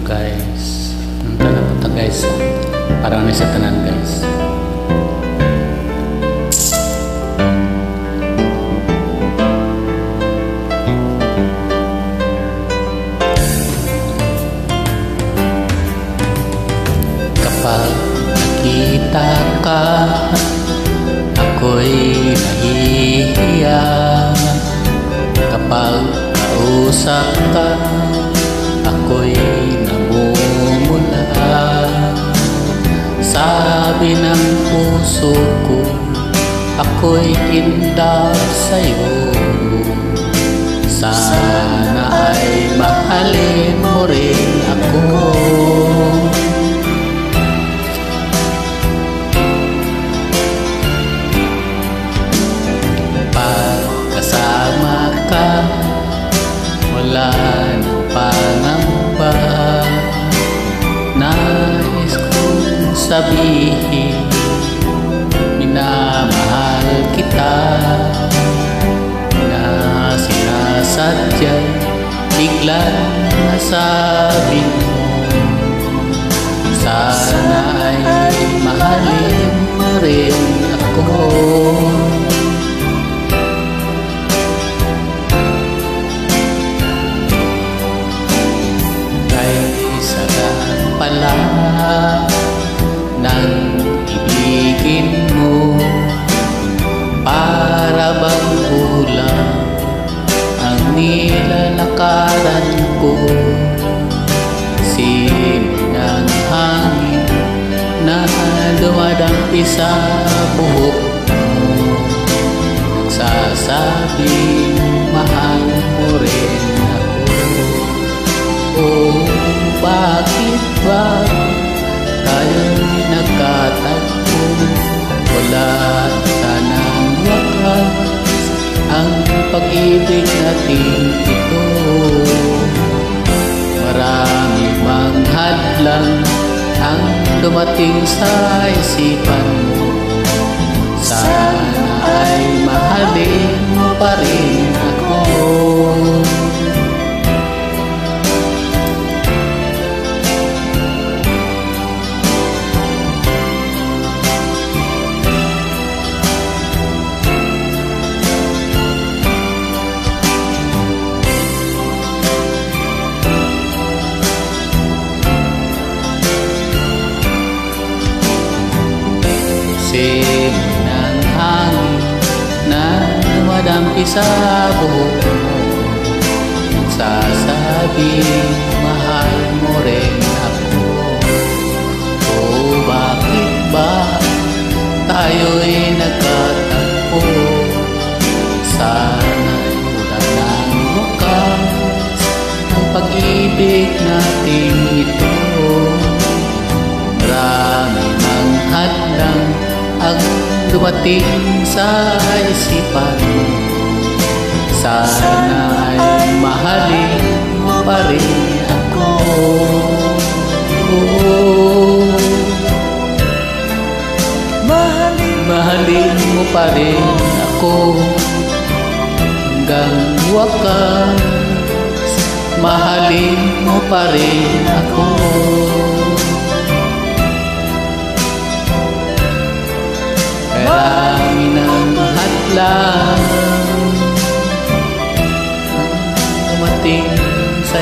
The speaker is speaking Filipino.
guys, ang talapunta guys, parang nasa tanan guys. Kapag nakita ka, ako'y nahihiya. Kapag kausap ka, ako'y namumula. Sabi ng puso ko, ako'y in love sa'yo. Sana ay mahalin mo rin ako. Pagkasama ka, wala nang pangamba. Nais kong sabihin, minamahal kita. Na sinasadya'y biglang nasabi mo. Sana ay mahalin mo rin ako. Pala nang ibigin mo, para bang ulang ang nilalakaran ko. Simoy ng hangin na dumadampi sa buhok mo, nagsasabing mahal mo rin ako. Oh, bakit ba tayo'y nagkatagpo? Wala sanang wakas ang pag-ibig natin ito. Marami mang hadlang ang dumating sa isipan mo. Sana ay mahalin mo pa rin ako. Simoy ng hangin na dumadampi sa buhok mo, nagsasabing mahal mo rin ako. Oh, bakit ba tayo'y nagkatagpo? Sana'y wala ng wakas ang pag-ibig natin ito. Marami mang hadlang ang dumating sa isipan mo. Sana ay mahalin mo pa rin ako. Oh, mahalin mo pa rin ako hanggang wakas. Mahalin mo pa rin ako. Marami ng hadlang dumating sa